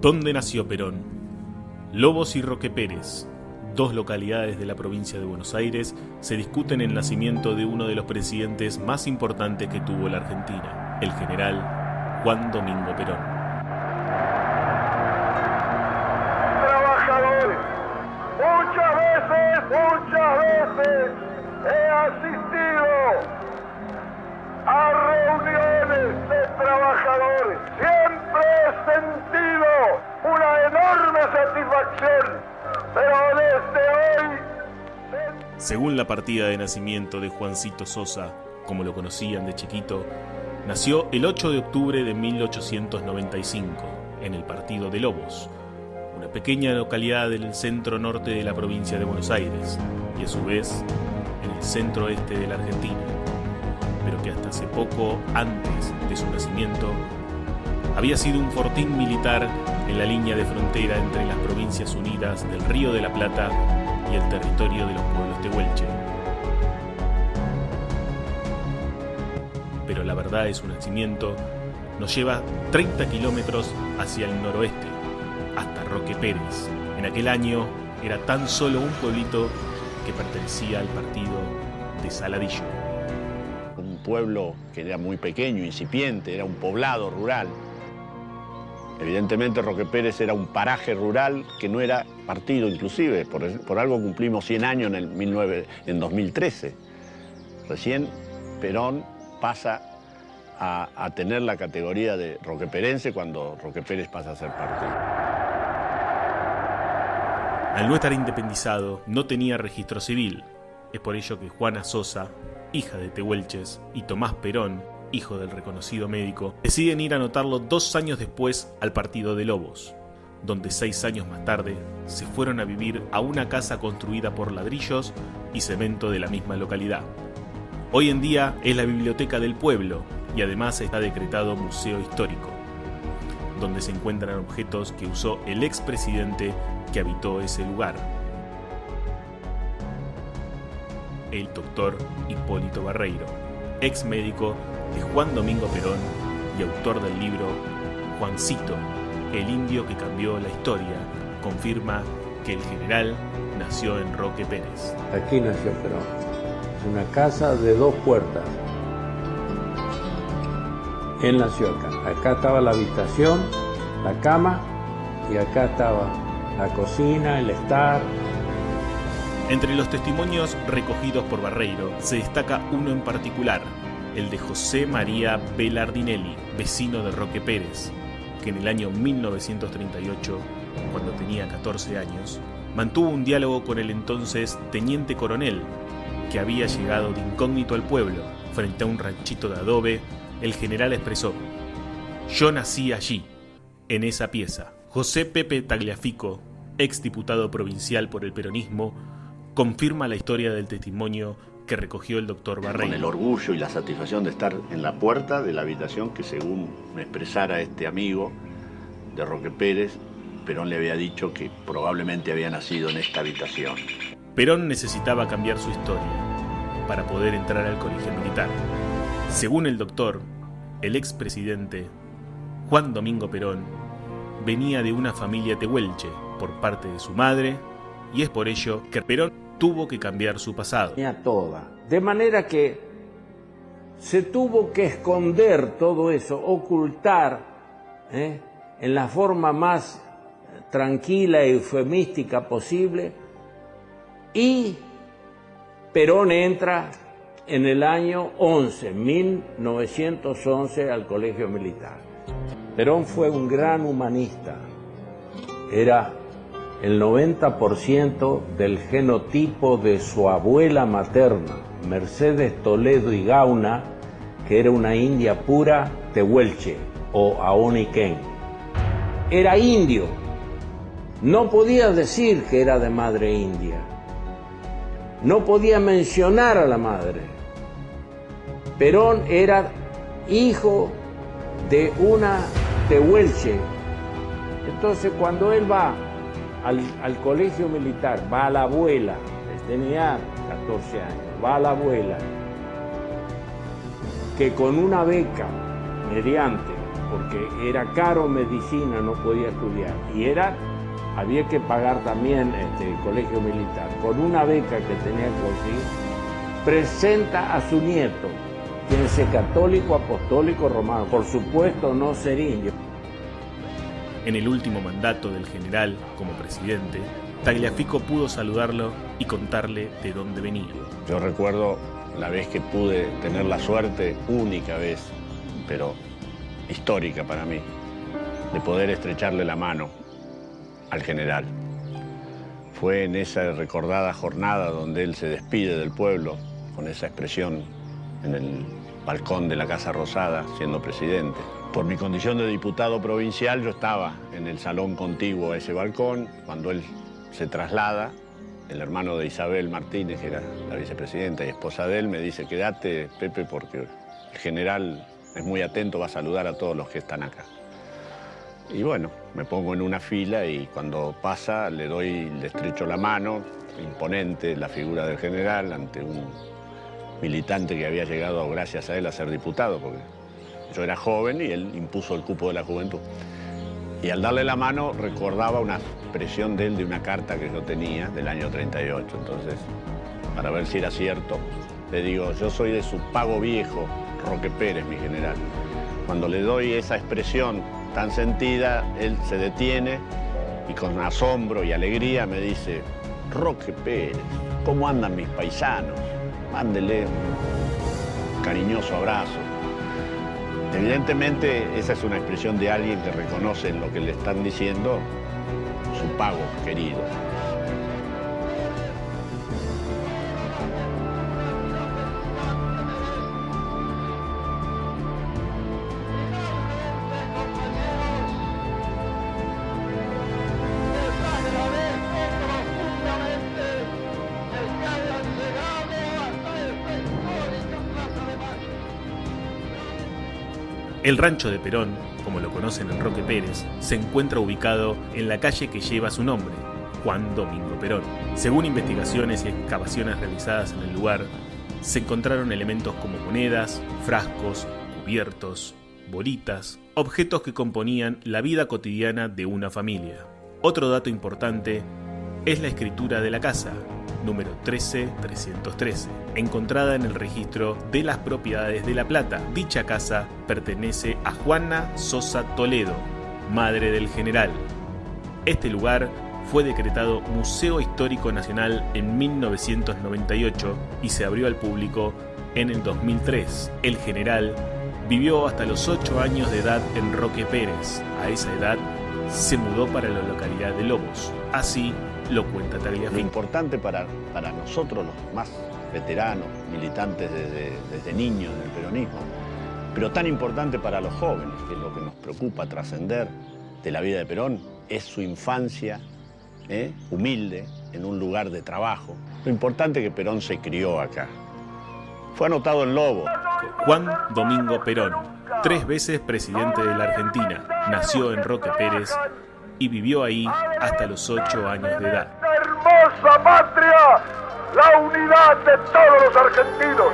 ¿Dónde nació Perón? Lobos y Roque Pérez, dos localidades de la provincia de Buenos Aires, se discuten el nacimiento de uno de los presidentes más importantes que tuvo la Argentina, el general Juan Domingo Perón. Trabajadores, muchas veces he asistido a reuniones de trabajadores. Siempre he sentido una enorme satisfacción, pero desde hoy... Según la partida de nacimiento de Juancito Sosa, como lo conocían de chiquito, nació el 8 de octubre de 1895, en el partido de Lobos, una pequeña localidad del centro norte de la provincia de Buenos Aires, y a su vez en el centro oeste de la Argentina, pero que hasta hace poco antes de su nacimiento había sido un fortín militar en la línea de frontera entre las Provincias Unidas del Río de la Plata y el territorio de los pueblos tehuelche. Pero la verdad de su nacimiento nos lleva 30 kilómetros hacia el noroeste, hasta Roque Pérez. En aquel año era tan solo un pueblito que pertenecía al partido de Saladillo. Un pueblo que era muy pequeño, incipiente, era un poblado rural. Evidentemente Roque Pérez era un paraje rural que no era partido inclusive, por algo cumplimos 100 años en 2013. Recién Perón pasa a tener la categoría de roqueperense cuando Roque Pérez pasa a ser partido. Al no estar independizado, no tenía registro civil. Es por ello que Juana Sosa, hija de tehuelches, y Tomás Perón, hijo del reconocido médico, deciden ir a anotarlo 2 años después al partido de Lobos, donde 6 años más tarde se fueron a vivir a una casa construida por ladrillos y cemento de la misma localidad. Hoy en día es la biblioteca del pueblo y además está decretado museo histórico, donde se encuentran objetos que usó el expresidente que habitó ese lugar, el doctor Hipólito Barreiro, ex médico de Juan Domingo Perón y autor del libro Juancito, el indio que cambió la historia, confirma que el general nació en Roque Pérez. Aquí nació Perón. Es una casa de 2 puertas. Él nació acá. Acá estaba la habitación, la cama, y acá estaba la cocina, el estar. Entre los testimonios recogidos por Barreiro se destaca uno en particular, el de José María Belardinelli, vecino de Roque Pérez, que en el año 1938, cuando tenía 14 años, mantuvo un diálogo con el entonces teniente coronel, que había llegado de incógnito al pueblo. Frente a un ranchito de adobe, el general expresó: «Yo nací allí, en esa pieza». José Pepe Tagliafico, ex diputado provincial por el peronismo, confirma la historia del testimonio que recogió el doctor Barreiro. Con el orgullo y la satisfacción de estar en la puerta de la habitación que, según me expresara este amigo de Roque Pérez, Perón le había dicho que probablemente había nacido en esta habitación. Perón necesitaba cambiar su historia para poder entrar al colegio militar. Según el doctor, el expresidente Juan Domingo Perón venía de una familia tehuelche por parte de su madre, y es por ello que Perón tuvo que cambiar su pasado. Toda. De manera que se tuvo que esconder todo eso, ocultar, en la forma más tranquila y eufemística posible, y Perón entra en el año 1911 al colegio militar. Perón fue un gran humanista, era el 90% del genotipo de su abuela materna, Mercedes Toledo y Gauna, que era una india pura tehuelche o aoniquén. Era indio, no podía decir que era de madre india, no podía mencionar a la madre. Perón era hijo de una tehuelche. Entonces cuando él va al colegio militar, va a la abuela, él tenía 14 años, va a la abuela, que con una beca mediante porque era caro medicina, no podía estudiar. Y había que pagar también el colegio militar. Con una beca que tenía que conseguir, presenta a su nieto, quien es católico, apostólico, romano. Por supuesto, no Zeringue. En el último mandato del general como presidente, Tagliafico pudo saludarlo y contarle de dónde venía. Yo recuerdo la vez que pude tener la suerte, única vez, pero histórica para mí, de poder estrecharle la mano al general. Fue en esa recordada jornada donde él se despide del pueblo, con esa expresión en el balcón de la Casa Rosada, siendo presidente. Por mi condición de diputado provincial, yo estaba en el salón contiguo a ese balcón. Cuando él se traslada, el hermano de Isabel Martínez, que era la vicepresidenta y esposa de él, me dice: quédate, Pepe, porque el general es muy atento, va a saludar a todos los que están acá. Y bueno, me pongo en una fila y cuando pasa le estrecho la mano, imponente la figura del general ante un militante que había llegado gracias a él a ser diputado, porque yo era joven y él impuso el cupo de la juventud. Y al darle la mano recordaba una expresión de él de una carta que yo tenía del año 38. Entonces, para ver si era cierto, le digo: yo soy de su pago viejo, Roque Pérez, mi general. Cuando le doy esa expresión tan sentida, él se detiene y con asombro y alegría me dice: Roque Pérez, ¿cómo andan mis paisanos? Mándele un cariñoso abrazo. Evidentemente, esa es una expresión de alguien que reconoce en lo que le están diciendo su pago querido. El rancho de Perón, como lo conocen en Roque Pérez, se encuentra ubicado en la calle que lleva su nombre, Juan Domingo Perón. Según investigaciones y excavaciones realizadas en el lugar, se encontraron elementos como monedas, frascos, cubiertos, bolitas, objetos que componían la vida cotidiana de una familia. Otro dato importante es la escritura de la casa, número 13313, encontrada en el registro de las propiedades de La Plata. Dicha casa pertenece a Juana Sosa Toledo, madre del general. Este lugar fue decretado Museo Histórico Nacional en 1998 y se abrió al público en el 2003. El general vivió hasta los 8 años de edad en Roque Pérez. A esa edad se mudó para la localidad de Lobos. Así lo cuenta Tagliafico. Lo importante para nosotros, los más veteranos, militantes desde niños en el peronismo, pero tan importante para los jóvenes, que es lo que nos preocupa trascender de la vida de Perón, es su infancia humilde, en un lugar de trabajo. Lo importante es que Perón se crió acá. Fue anotado en Lobo. Juan Domingo Perón, 3 veces presidente de la Argentina, nació en Roque Pérez y vivió ahí hasta los 8 años de edad. ¡Hermosa patria! La unidad de todos los argentinos.